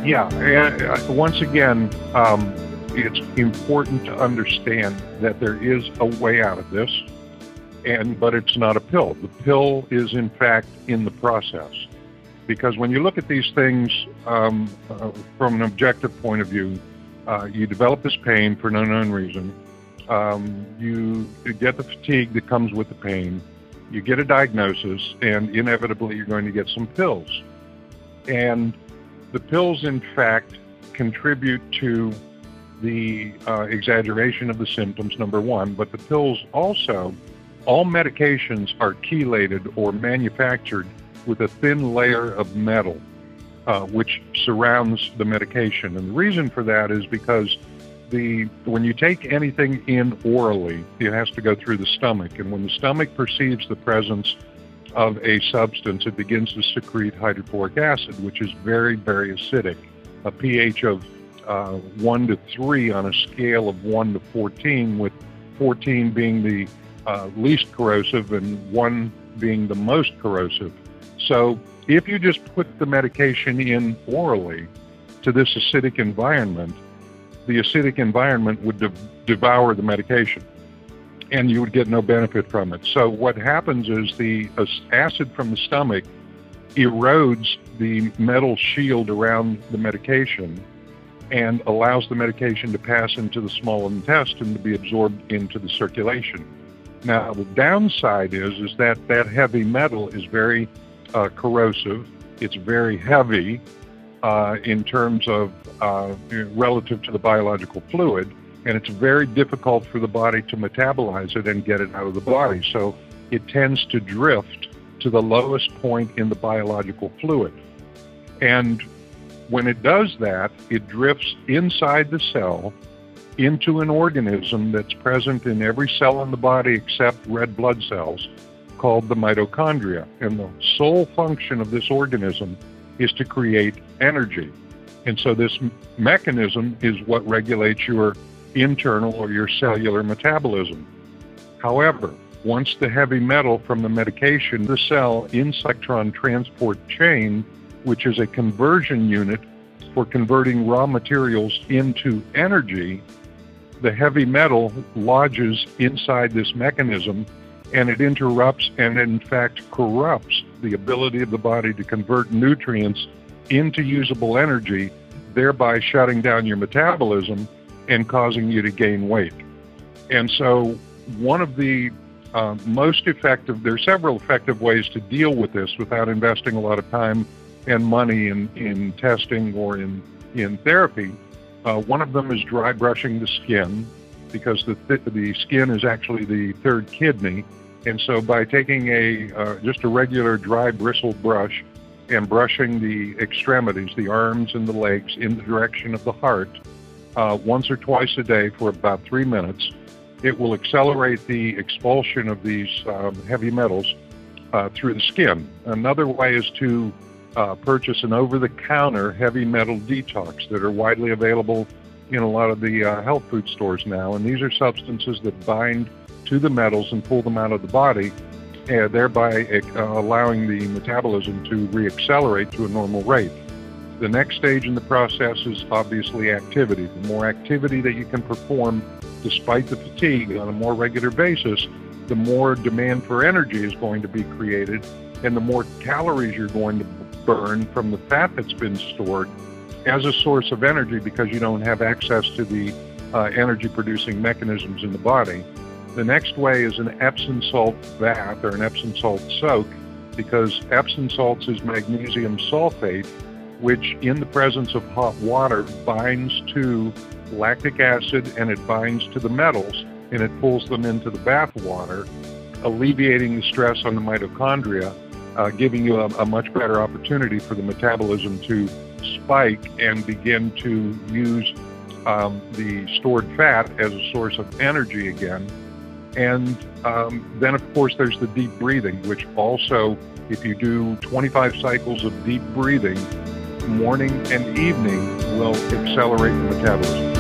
Yeah, and once again, it's important to understand that there is a way out of this, but it's not a pill. The pill is, in fact, in the process. Because when you look at these things from an objective point of view, you develop this pain for no known reason. You get the fatigue that comes with the pain. You get a diagnosis, and inevitably you're going to get some pills. And the pills, in fact, contribute to the exaggeration of the symptoms, number one, but the pills also, all medications are chelated or manufactured with a thin layer of metal, which surrounds the medication. And the reason for that is because when you take anything in orally, it has to go through the stomach. And when the stomach perceives the presence of a substance, it begins to secrete hydrochloric acid, which is very, very acidic, a pH of 1 to 3 on a scale of 1 to 14, with 14 being the least corrosive and 1 being the most corrosive. So if you just put the medication in orally to this acidic environment, the acidic environment would devour the medication, and you would get no benefit from it. So what happens is the acid from the stomach erodes the metal shield around the medication and allows the medication to pass into the small intestine to be absorbed into the circulation. Now, the downside is that heavy metal is very corrosive. It's very heavy in terms of relative to the biological fluid, and it's very difficult for the body to metabolize it and get it out of the body. So it tends to drift to the lowest point in the biological fluid. And when it does that, it drifts inside the cell into an organism that's present in every cell in the body except red blood cells, called the mitochondria. And the sole function of this organism is to create energy. And so this mechanism is what regulates your internal or your cellular metabolism. However, once the heavy metal from the medication, the cell in electron transport chain, which is a conversion unit for converting raw materials into energy, the heavy metal lodges inside this mechanism, and it interrupts and in fact corrupts the ability of the body to convert nutrients into usable energy, thereby shutting down your metabolism and causing you to gain weight. And so one of the most effective, there are several effective ways to deal with this without investing a lot of time and money in testing or in therapy. One of them is dry brushing the skin, because the skin is actually the third kidney. And so by taking just a regular dry bristle brush and brushing the extremities, the arms and the legs, in the direction of the heart, once or twice a day for about 3 minutes, it will accelerate the expulsion of these heavy metals through the skin. Another way is to purchase an over-the-counter heavy metal detox that are widely available in a lot of the health food stores now. And these are substances that bind to the metals and pull them out of the body, thereby allowing the metabolism to reaccelerate to a normal rate. The next stage in the process is obviously activity. The more activity that you can perform despite the fatigue on a more regular basis, the more demand for energy is going to be created, and the more calories you're going to burn from the fat that's been stored as a source of energy, because you don't have access to the energy-producing mechanisms in the body. The next way is an Epsom salt bath or an Epsom salt soak, because Epsom salts is magnesium sulfate, which in the presence of hot water binds to lactic acid and it binds to the metals, and it pulls them into the bath water, alleviating the stress on the mitochondria, giving you a much better opportunity for the metabolism to spike and begin to use the stored fat as a source of energy again. And then, of course, there's the deep breathing, which also, if you do 25 cycles of deep breathing, morning and evening, will accelerate the metabolism.